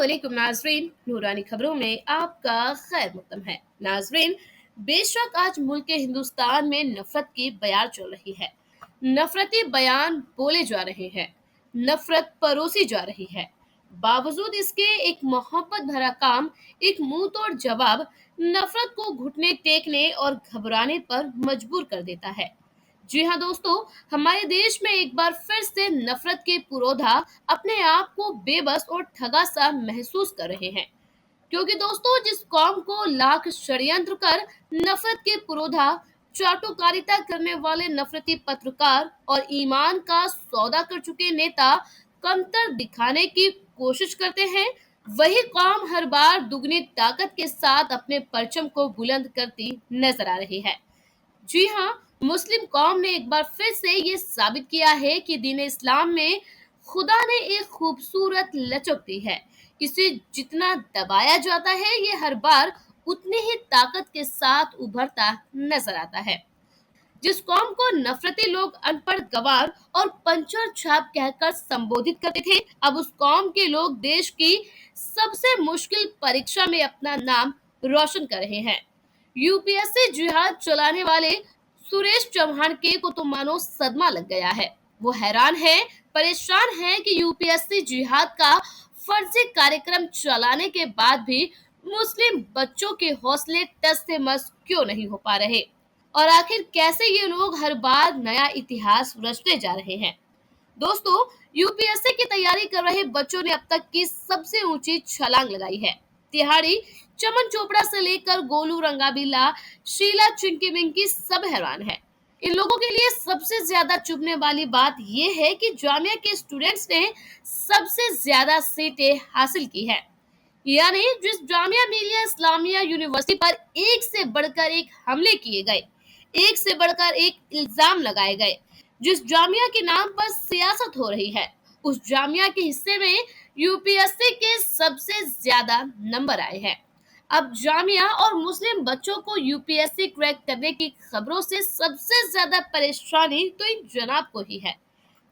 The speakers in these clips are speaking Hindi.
अस्सलामुअलैकुम नाजरीन, नूरानी खबरों में आपका खैर मकदम है। नाजरीन, बेशक आज मुल्क के हिंदुस्तान में नफरत की बयार चल रही है। नफरती बयान बोले जा रहे हैं, नफरत परोसी जा रही है। बावजूद इसके एक मोहब्बत भरा काम, एक मुंह तोड़ जवाब नफरत को घुटने टेकने और घबराने पर मजबूर कर देता है। जी हाँ दोस्तों, हमारे देश में एक बार फिर से नफरत के पुरोधा अपने आप को बेबस और ठगा सा महसूस कर रहे हैं। क्योंकि दोस्तों, जिस कौम को लाख षड्यंत्र कर नफरत के पुरोधा, चाटुकारिता करने वाले नफरती पत्रकार और ईमान का सौदा कर चुके नेता कमतर दिखाने की कोशिश करते हैं, वही कौम हर बार दुगनी ताकत के साथ अपने परचम को बुलंद करती नजर आ रही है। जी हाँ, मुस्लिम कौम ने एक बार फिर से ये साबित किया है कि दीन इस्लाम में खुदा ने एक खूबसूरत लचक दी है। इसे जितना दबाया जाता है, ये हर बार उतनी ही ताकत के साथ उभरता नजर आता है। जिस कौम को नफरती लोग अनपढ़ गवार और पंचर छाप कहकर संबोधित करते थे, अब उस कौम के लोग देश की सबसे मुश्किल परीक्षा में अपना नाम रोशन कर रहे हैं। यूपीएससी जिहाद चलाने वाले सुरेश चौहान के को तो मानो सदमा लग गया है। वो हैरान है, परेशान है कि यूपीएससी जिहाद का फर्जी कार्यक्रम चलाने के बाद भी मुस्लिम बच्चों के हौसले टस से मस क्यों नहीं हो पा रहे, और आखिर कैसे ये लोग हर बार नया इतिहास रचते जा रहे हैं। दोस्तों, यूपीएससी की तैयारी कर रहे बच्चों ने अब तक की सबसे ऊंची छलांग लगाई है। तिहाड़ी चमन चोपड़ा से लेकर गोलू रंगाबिला, शीला चिंकी मिंकी सब हैरान है। इन लोगों के लिए सबसे ज्यादा चुभने वाली बात यह है कि जामिया के स्टूडेंट्स ने सबसे ज्यादा सीटें हासिल की है। यानी जिस जामिया मिलिया इस्लामिया यूनिवर्सिटी पर एक से बढ़कर एक हमले किए गए, एक से बढ़कर एक इल्जाम लगाए गए, जिस जामिया के नाम पर सियासत हो रही है, उस जामिया के हिस्से में यूपीएससी के सबसे ज्यादा नंबर आए हैं। अब जामिया और मुस्लिम बच्चों को यूपीएससी क्रैक करने की खबरों से सबसे ज्यादा परेशानी तो इन जनाब को ही है।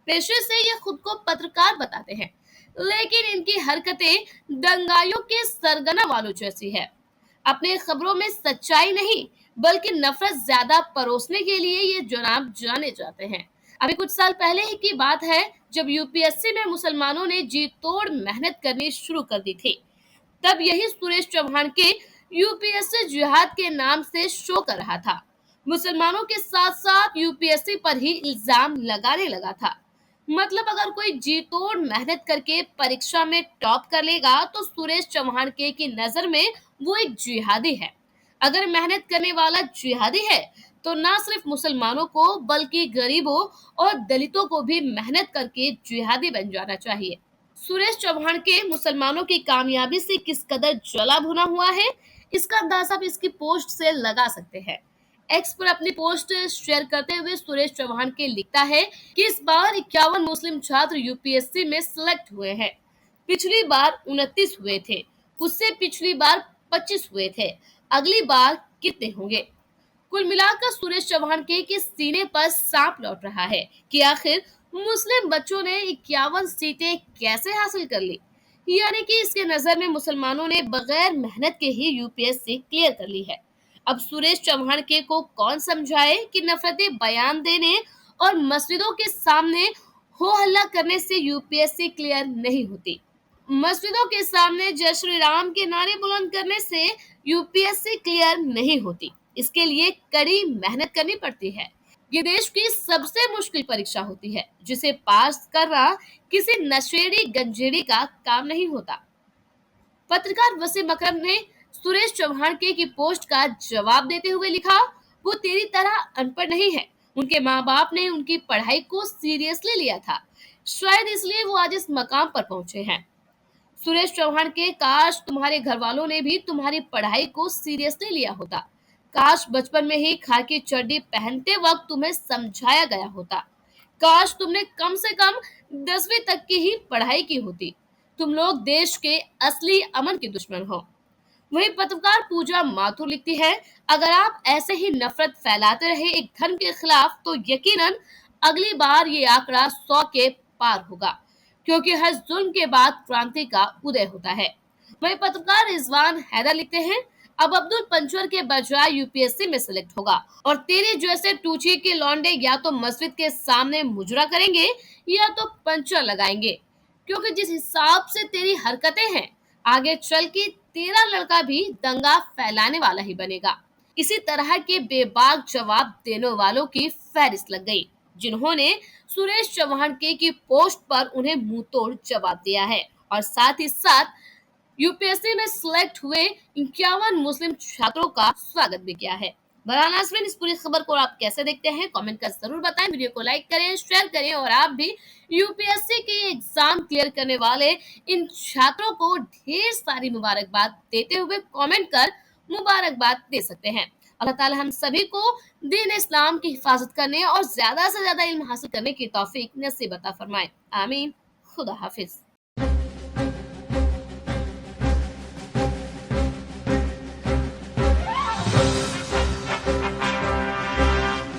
पेशे से ये खुद को पत्रकार बताते हैं, लेकिन इनकी हरकतें दंगाइयों के सरगना वालों जैसी है। अपने खबरों में सच्चाई नहीं, बल्कि नफरत ज्यादा परोसने के लिए ये जनाब जाने जाते हैं। अभी कुछ साल पहले ही की बात है, जब यूपीएससी में मुसलमानों ने जी तोड़ मेहनत करनी शुरू कर दी थी, तब यही सुरेश चौहान के यूपीएससी जिहाद के नाम से शो कर रहा था। मुसलमानों के साथ साथ यूपीएससी पर ही इल्जाम लगाने लगा था। मतलब अगर कोई जी तोड़ मेहनत करके परीक्षा में टॉप कर लेगा, तो सुरेश चौहान के की नजर में वो एक जिहादी है। अगर मेहनत करने वाला जिहादी है, तो ना सिर्फ मुसलमानों को बल्कि गरीबों और दलितों को भी मेहनत करके जिहादी बन जाना चाहिए। सुरेश चौहान के मुसलमानों की कामयाबी से किस कदर जला भुना हुआ है, इसका अंदाजा आप इसकी पोस्ट से लगा सकते हैं। एक्स पर अपनी पोस्ट शेयर करते हुए सुरेश चौहान के लिखता है कि इस बार 51 मुस्लिम छात्र यूपीएससी में सिलेक्ट हुए हैं। पिछली बार 29 हुए थे, उससे पिछली बार 25 हुए थे, अगली बार कितने होंगे। कुल मिलाकर सुरेश चौहान के सीने पर सांप लौट रहा है कि आखिर मुस्लिम बच्चों ने 51 सीटें कैसे हासिल कर ली। यानी कि इसके नजर में मुसलमानों ने बगैर मेहनत के ही यूपीएससी क्लियर कर ली है। अब सुरेश चौहान के को कौन समझाए कि नफरती बयान देने और मस्जिदों के सामने हो हल्ला करने से यूपीएससी क्लियर नहीं होती। मस्जिदों के सामने जय श्री राम के नारे बुलंद करने से यूपीएससी क्लियर नहीं होती। इसके लिए कड़ी मेहनत करनी पड़ती है। ये देश की सबसे मुश्किल परीक्षा होती है, जिसे पास करना किसी नशेड़ी गंजेड़ी का काम नहीं होता। पत्रकार वसीम अकरम ने सुरेश चौहान के की पोस्ट का जवाब देते हुए लिखा, वो तेरी तरह अनपढ़ नहीं है। उनके माँ बाप ने उनकी पढ़ाई को सीरियसली लिया था, शायद इसलिए वो आज इस मकाम पर पहुंचे हैं। सुरेश चौहान के काश तुम्हारे घर वालों ने भी तुम्हारी पढ़ाई को सीरियसली लिया होता। काश बचपन में ही खाकी चड्डी पहनते वक्त तुम्हें समझाया गया होता। काश तुमने कम से कम 10वीं तक की ही पढ़ाई की होती। तुम लोग देश के असली अमन के दुश्मन हो। वही पत्रकार पूजा माथुर लिखती है, अगर आप ऐसे ही नफरत फैलाते रहे एक धर्म के खिलाफ, तो यकीनन अगली बार ये आंकड़ा 100 के पार होगा, क्योंकि हर जुल्म के बाद क्रांति का उदय होता है। वही पत्रकार रिजवान हैदर लिखते हैं, अब अब्दुल पंचवर के बजाय यूपीएससी में सिलेक्ट होगा और तेरे जैसे टूची के लौंडे या तो मस्जिद के सामने मुजरा करेंगे या तो पंचर लगाएंगे, क्योंकि जिस हिसाब से तेरी हरकतें हैं आगे चल के तेरा लड़का भी दंगा फैलाने वाला ही बनेगा। इसी तरह के बेबाक जवाब देने वालों की फहरिस्त लग गई, जिन्होंने सुरेश चौहान के की पोस्ट पर उन्हें मुंह तोड़ जवाब दिया है और साथ ही साथ यूपीएससी में सिलेक्ट हुए 51 मुस्लिम छात्रों का स्वागत भी किया है। बहरहाल नाज़रीन, इस पूरी खबर को आप कैसे देखते हैं कमेंट कर जरूर बताएं। वीडियो को लाइक करें, शेयर करें और आप भी यूपीएससी के एग्जाम क्लियर करने वाले इन छात्रों को ढेर सारी मुबारकबाद देते हुए कमेंट कर मुबारकबाद दे सकते हैं। अल्लाह ताला हम सभी को दीन इस्लाम की हिफाजत करने और ज्यादा से ज्यादा इल्म हासिल करने की तौफीक नसीब अता फरमाए। आमीन। खुदा हाफिज।